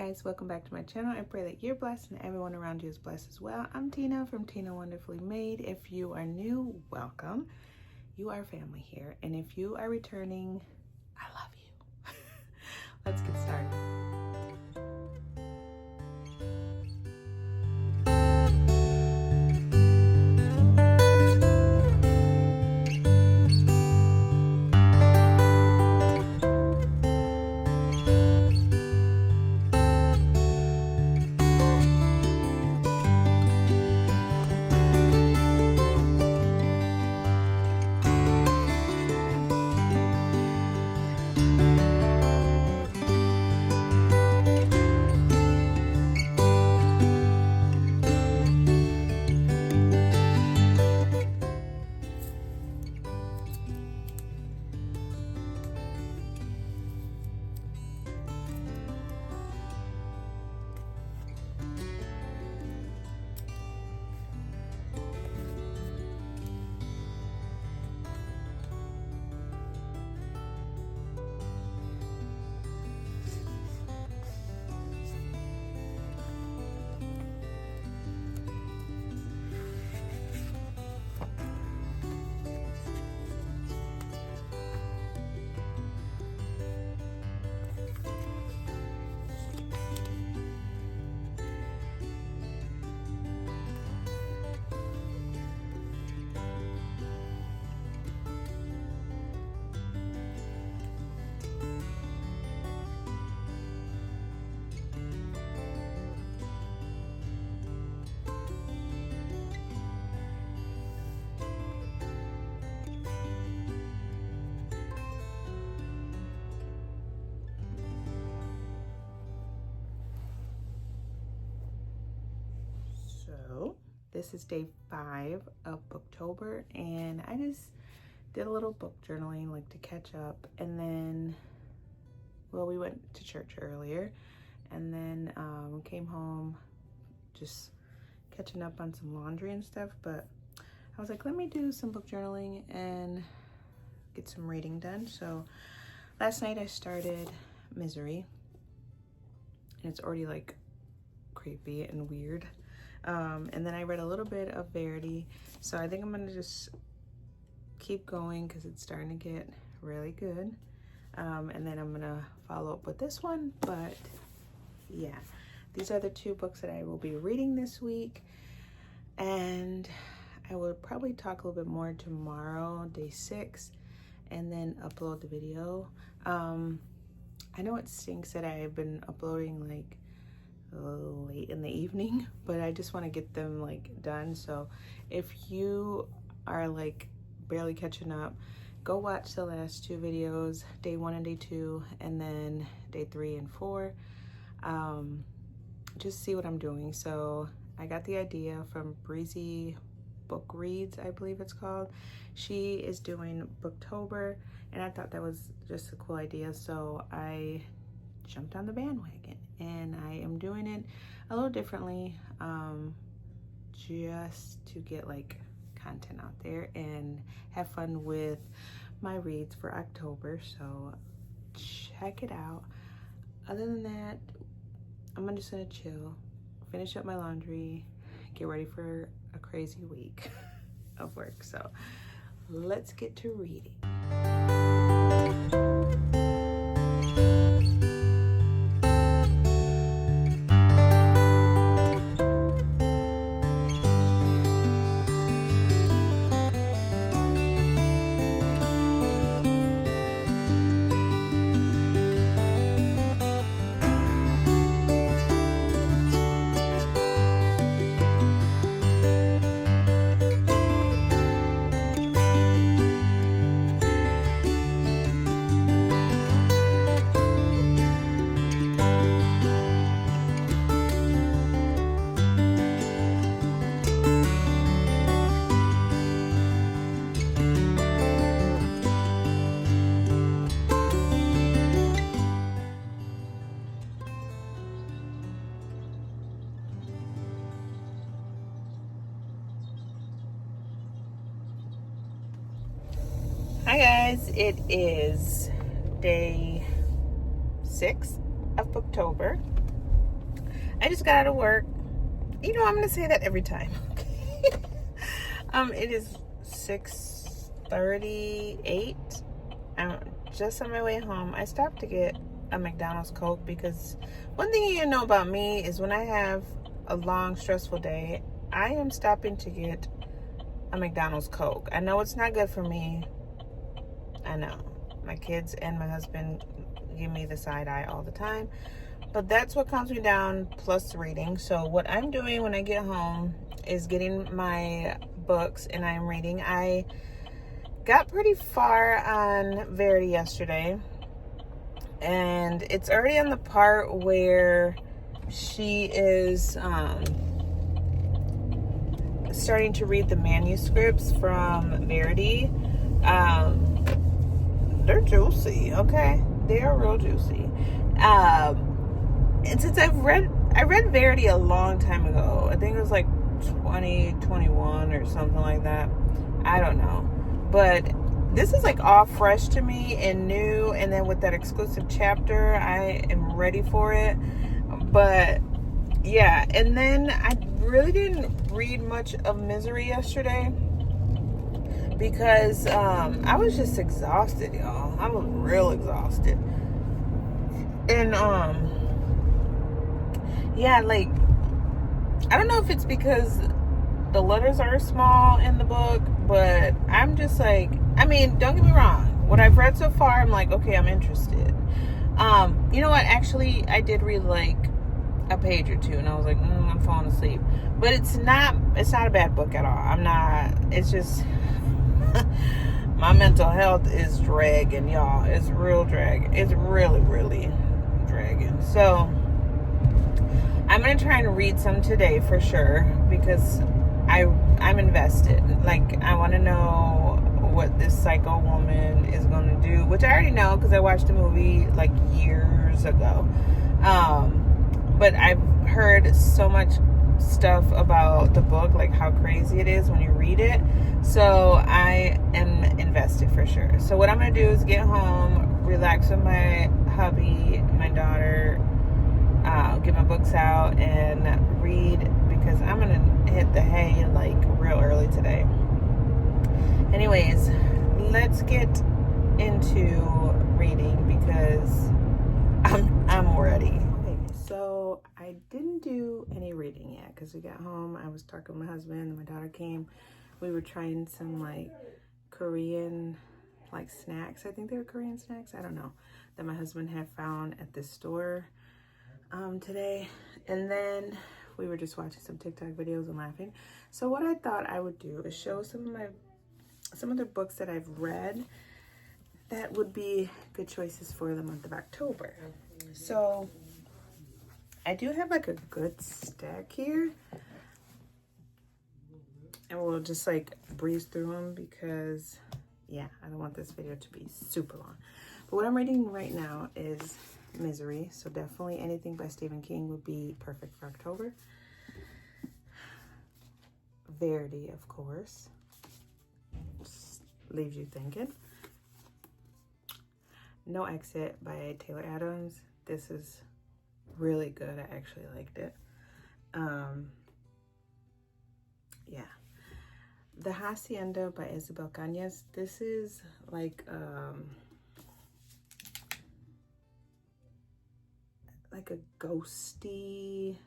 guys, welcome back to my channel. I pray that you're blessed and everyone around you is blessed as well. I'm Tina from Tina Wonderfully Made. If you are new, welcome. You are family here, and if you are returning, I love you. Let's get started. So this is day 5 of Booktober, and I just did a little book journaling, like to catch up. And then, well, we went to church earlier, and then came home, just catching up on some laundry and stuff. But I was like, let me do some book journaling and get some reading done. So last night I started Misery, and it's already like creepy and weird. And then I read a little bit of Verity, so I think I'm gonna just keep going because it's starting to get really good. And then I'm gonna follow up with this one. But yeah, these are the 2 books that I will be reading this week, and I will probably talk a little bit more tomorrow, day 6, and then upload the video. I know it stinks that I've been uploading like late in the evening, but I just want to get them like done. So if you are like barely catching up, go watch the last 2 videos, day 1 and day 2, and then day 3 and 4. Just see what I'm doing. So I got the idea from Breezy Book Reads, I believe it's called. She is doing Booktober, and I thought that was just a cool idea, so I jumped on the bandwagon, and I am doing it a little differently, just to get like content out there and have fun with my reads for October. So check it out. Other than that, I'm just gonna chill, finish up my laundry, get ready for a crazy week of work. So let's get to reading. Hi guys, it is day 6 of Booktober, I just got out of work. You know, I'm gonna say that every time. It is 6:38. I'm just on my way home. I stopped to get a McDonald's Coke because one thing you know about me is when I have a long, stressful day, I am stopping to get a McDonald's Coke. I know it's not good for me. I know. My kids and my husband give me the side eye all the time. But that's what calms me down, plus reading. So what I'm doing when I get home is getting my books and I'm reading. I got pretty far on Verity yesterday. And it's already on the part where she is starting to read the manuscripts from Verity. They're juicy, okay? They are real juicy. And since I read Verity a long time ago. I think it was like 2021 or something like that. I don't know. But this is like all fresh to me and new. And then with that exclusive chapter, I am ready for it. But yeah, and then I really didn't read much of Misery yesterday because I was just exhausted, y'all. I was real exhausted. And yeah, like, I don't know if it's because the letters are small in the book, but I'm just like, I mean, don't get me wrong. What I've read so far, I'm like, okay, I'm interested. You know what? Actually, I did read like a page or two, and I was like, I'm falling asleep. But it's not a bad book at all. It's just my mental health is dragging, y'all. It's real dragging. It's really, really dragging. So I'm gonna try and read some today for sure because I'm invested. Like, I want to know what this psycho woman is gonna do, which I already know because I watched the movie like years ago. But I've heard so much stuff about the book, like how crazy it is when you read it. So I am invested for sure. So what I'm gonna do is get home, relax with my hubby, my daughter, get my books out and read because I'm gonna hit the hay like real early today. Anyways, let's get into reading because I'm ready. Okay, so I didn't do any reading yet because we got home. I was talking with my husband and my daughter came. We were trying some like Korean like snacks. I think they were Korean snacks. I don't know, that my husband had found at this store today. And then we were just watching some TikTok videos and laughing. So what I thought I would do is show some of the books that I've read that would be good choices for the month of October. So I do have like a good stack here, and we'll just like breeze through them because yeah, I don't want this video to be super long. But what I'm reading right now is Misery, so definitely anything by Stephen King would be perfect for October. Verity, of course, just leaves you thinking. No Exit by Taylor Adams. This is really good. I actually liked it. Yeah. The Hacienda by Isabel Cañas. This is like a ghosty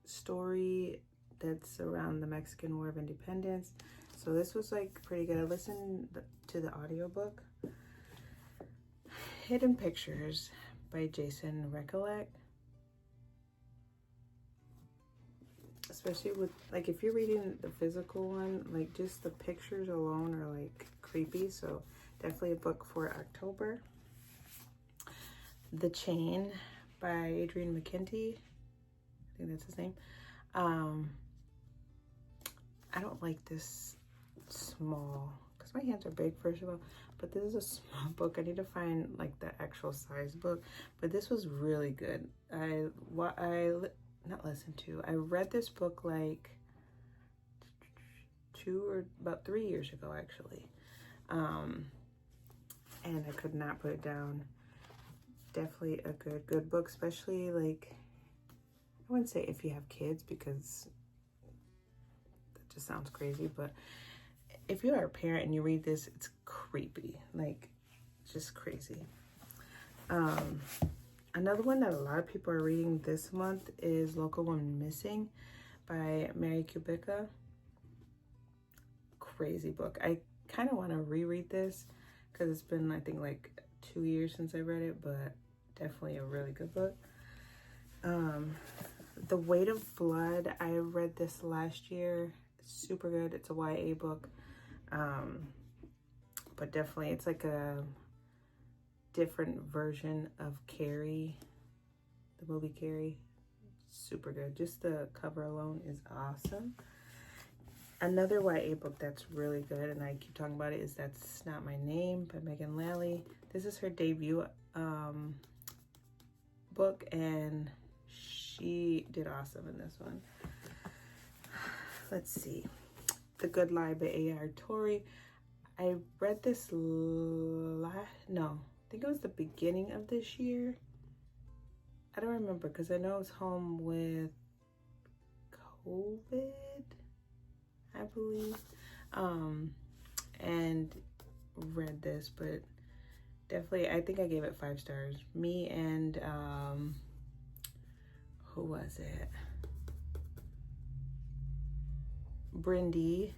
story that's around the Mexican War of Independence. So this was like pretty good. I listened to the audiobook. Hidden Pictures by Jason Recollect. Especially with, like, if you're reading the physical one, like, just the pictures alone are, like, creepy. So, definitely a book for October. The Chain by Adrian McKenty. I think that's his name. I don't like this small, because my hands are big, first of all. But this is a small book. I need to find, like, the actual size book. But this was really good. I read this book like about 3 years ago, actually. And I could not put it down. Definitely a good book, especially like, wouldn't say if you have kids, because that just sounds crazy, but if you are a parent and you read this, it's creepy, like just crazy. Another one that a lot of people are reading this month is Local Woman Missing by Mary Kubica. Crazy book. I kind of want to reread this because it's been, I think, like 2 years since I read it, but definitely a really good book. The Weight of Blood, I read this last year. It's super good. It's a YA book. But definitely it's like a different version of Carrie, the movie Carrie. Super good. Just the cover alone is awesome. Another YA book that's really good, and I keep talking about it, is That's Not My Name by Megan Lally. This is her debut book, and she did awesome in this one. Let's see. The Good Lie by A.R. Torrey. I read this I think it was the beginning of this year. I don't remember because I know I was home with COVID, I believe, and read this, but definitely, I think I gave it 5 stars. Me and, who was it? Brindy,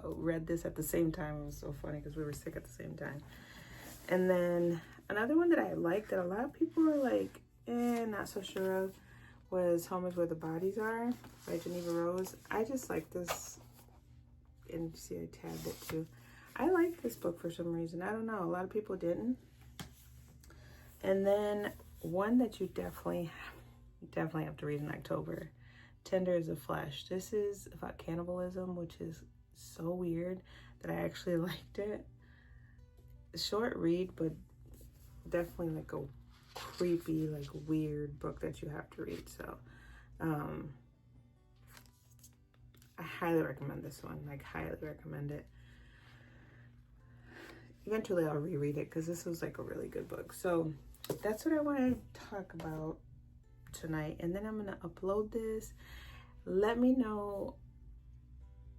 read this at the same time. It was so funny because we were sick at the same time. And then another one that I liked that a lot of people are like, not so sure of, was Home is Where the Bodies Are by Geneva Rose. I just like this, and see I tabbed it too. I like this book for some reason. I don't know, a lot of people didn't. And then one that you definitely have to read in October, Tender as a Flesh. This is about cannibalism, which is so weird that I actually liked it. Short read, but definitely like a creepy, like weird book that you have to read. So I highly recommend this one, like highly recommend it. Eventually I'll reread it because this was like a really good book. So that's what I want to talk about tonight, and then I'm gonna upload this. Let me know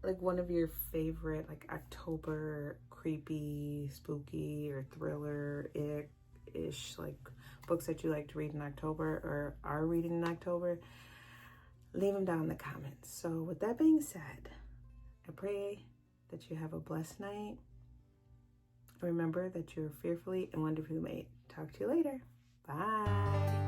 like one of your favorite like October creepy, spooky, or thriller-ish like books that you like to read in October or are reading in October. Leave them down in the comments. So with that being said, I pray that you have a blessed night. Remember that you're fearfully and wonderfully made. Talk to you later. Bye.